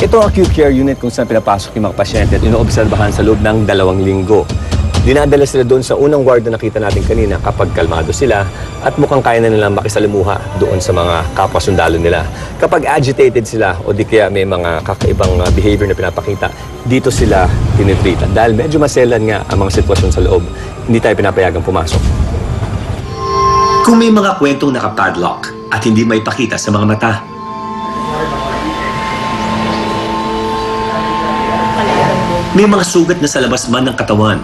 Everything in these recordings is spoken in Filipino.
Ito ang acute care unit kung saan pinapasok yung mga pasyente at inoobserbahan sa loob ng 2 linggo. Dinadala sila doon sa unang ward na nakita natin kanina kapag kalmado sila at mukhang kaya na nilang makisalimuha doon sa mga kapwa-sundalo nila. Kapag agitated sila o di kaya may mga kakaibang behavior na pinapakita, dito sila tinitreat. Dahil medyo maselan nga ang mga sitwasyon sa loob, hindi tayo pinapayagang pumasok. Kung may mga kwentong nakapadlock at hindi may pakita sa mga mata, may mga sugat na sa labas man ng katawan,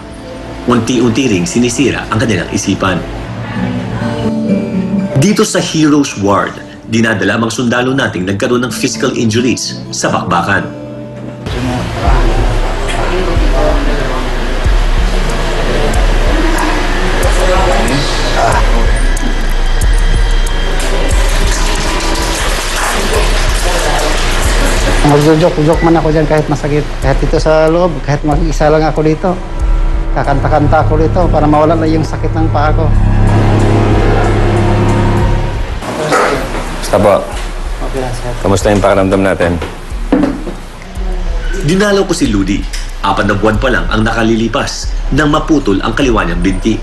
unti-unti ring sinisira ang kanilang isipan. Dito sa Heroes Ward, dinadala ang mga sundalo nating nagkaroon ng physical injuries sa bakbakan. Magjo-joke man ako dyan kahit masakit. Kahit dito sa loob, kahit mag-isa lang ako dito. Kakanta-kanta ako dito para mawala na yung sakit ng paa ko. Basta po, kamusta yung pakiramdam natin? Dinalaw ko si Ludi. 4 na buwan pa lang ang nakalilipas nang maputol ang kaliwa niyang binti.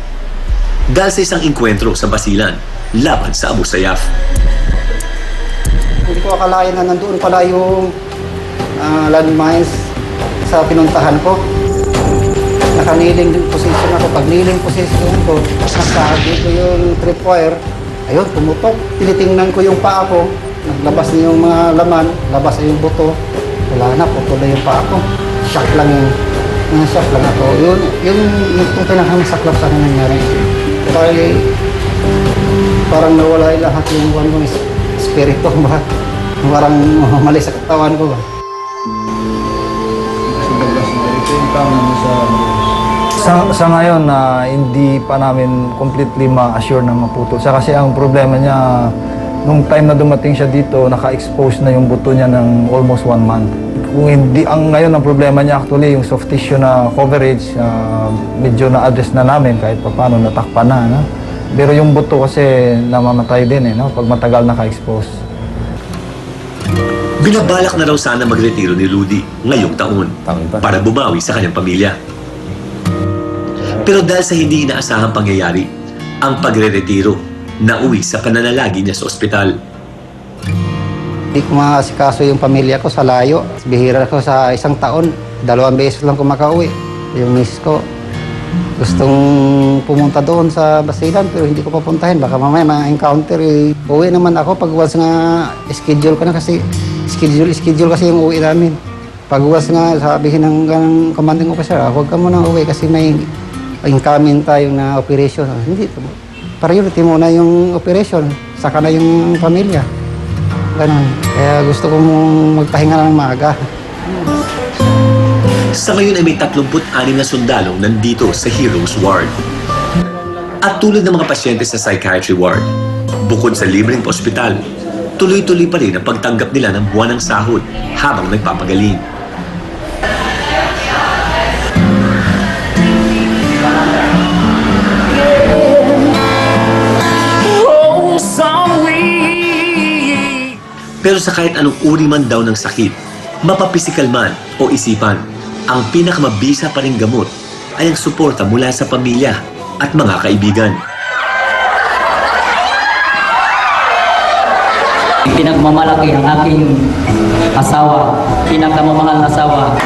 Dahil sa isang inkwentro sa Basilan, laban sa Abu Sayyaf. Hindi ko akalain na nandoon pala yung landmines sa pinuntahan ko. Nakaniling din position ako. Pag kneeling position ko, nasagi ko yung tripwire. Ayun, pumutok. Tinitingnan ko yung paa ko. Naglabas na yung mga laman, labas na yung buto. Wala na, putol na yung paa ko. Shock lang yun. Shock lang ako. Yung pinakamasaklap sa akin nangyari. Parang nawala lahat yung espiritu ba? Parang mali sa katawan ko ba? Sa ngayon na hindi pa namin completely ma-assure na maputol. Kasi ang problema niya, nung time na dumating siya dito, naka-expose na yung buto niya ng almost 1 month. Kung hindi, ngayon ang problema niya actually, yung soft tissue na coverage, medyo na-address na namin kahit pa paano, natakpan na. No? Pero yung buto kasi namamatay din no? Pag matagal naka-expose. Binabalak na raw sana magretiro ni Ludi ngayong taon para bumawi sa kanyang pamilya. Pero dahil sa hindi inaasahang pangyayari, ang pagre-retiro nauwi sa pananalagi niya sa ospital. Hindi ko maasikaso yung pamilya ko sa layo. Bihira ko sa 1 taon. 2 beses lang ko makauwi. Yung miss ko, gustong pumunta doon sa Basilan pero hindi ko papuntahin. Baka mamaya ma-encounter. Uwi naman ako pag once nga schedule ko na kasi schedule kasi yung uwi namin. Pag once nga sabihin ng commanding officer, huwag ka muna uwi kasi may incoming tayo na operation. Hindi, priority muna yung operation, saka na yung pamilya. Ganun. Kaya gusto kong magpahinga ng maaga. Sa ngayon ay may 36 na sundalong nandito sa Heroes Ward. At tulad ng mga pasyente sa Psychiatry Ward, bukod sa libreng ospital, tuloy-tuloy pa rin ang pagtanggap nila ng buwanang sahod habang nagpapagaling. Pero sa kahit anong uri man daw ng sakit, mapapisikal man o isipan, ang pinakamabisa pa ring gamot ay ang suporta mula sa pamilya at mga kaibigan. Pinagmamalaki ang aking asawa, pinakamamahal na asawa.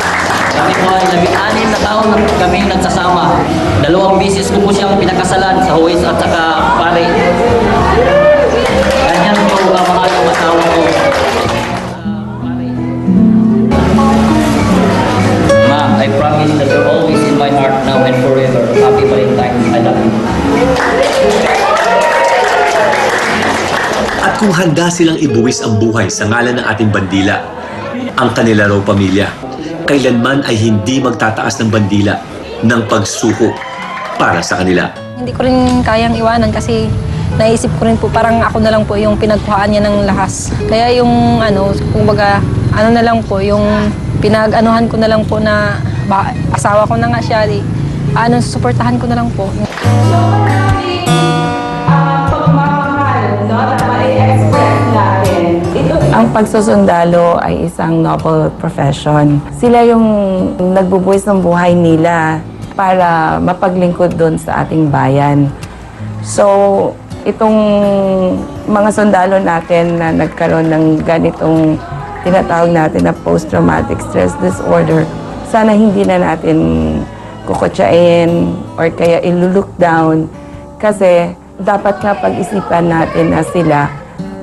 Kami po ay 16 na taon na kami nagsasama. 2 bisis ko po siyang pinakasalan sa huwis at saka pare. Ganyan po ang mahal ng asawa ko. Ma, I promise that you're always in my heart now and forever. Happy Valentine's. I love you. At kung handa silang ibuwis ang buhay sa ngalan ng ating bandila, ang kanila raw pamilya, kailanman ay hindi magtataas ng bandila ng pagsuko para sa kanila. Hindi ko rin kayang iwanan kasi naisip ko rin po parang ako na lang po yung pinagkuhaan niya ng lakas. Kaya yung kumbaga, na lang po, yung pinag-anuhan ko na lang po na asawa ko na nga siya, susuportahan ko na lang po. Ang pagsusundalo ay isang noble profession. Sila yung nagbubuwis ng buhay nila para mapaglingkod doon sa ating bayan. So, itong mga sundalo natin na nagkaroon ng ganitong tinatawag natin na post-traumatic stress disorder, sana hindi na natin kukutsain or kaya ilulook down kasi dapat nga pag-isipan natin na sila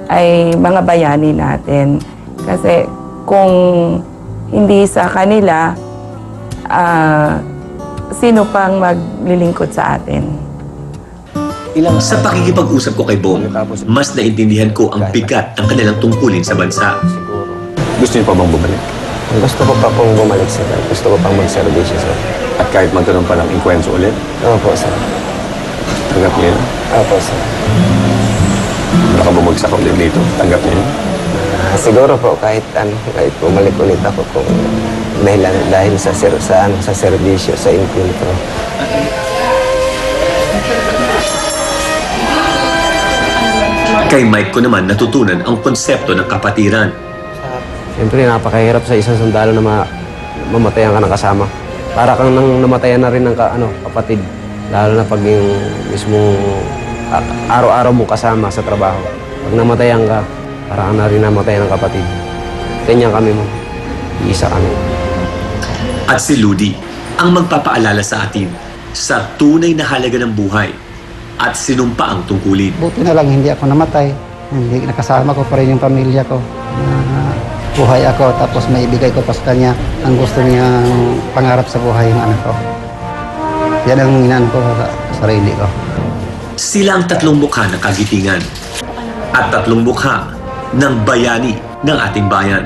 ay mga bayani natin. Kasi kung hindi sa kanila, sino pang maglilingkod sa atin? Sa pakikipag-usap ko kay Bong, mas naintindihan ko ang bigat ng kanilang tungkulin sa bansa. Gusto niyo pa bang bumalik? Gusto ko pa pong bumalik sir. Gusto ko pang magservisyo sir. At kahit magkaroon pa ng inkwenso ulit, Opo sir. tanggap niyo yun? Opo sir. Baka bumagsak ulit dito, tanggap niyo yun? Siguro po kahit bumalik ulit ako kung dahil sa serbisyo, sa inkwentro. Kay Mike ko naman natutunan ang konsepto ng kapatiran. Siyempre napakahirap sa isang sundalo na mamatayan ka ng kasama. Para kang nang namatayan na rin ng kapatid. Lalo na pag yung mismong araw-araw mo kasama sa trabaho. Pag namatayan ka, para kang na rin namatayan ng kapatid. Ganyan kami mo. Iisa kami. At si Ludi ang magpapaalala sa atin sa tunay na halaga ng buhay at sinumpa ang tungkulin. Buti na lang hindi ako namatay. Hindi nakasama ko pa rin yung pamilya ko. Buhay ako tapos may ibigay ko pa sa kanya ang gusto niyang pangarap sa buhay ng anak ko. Yan ang inaan ko sa sarili ko. Sila ang tatlong mukha ng kagitingan at tatlong mukha ng bayani ng ating bayan.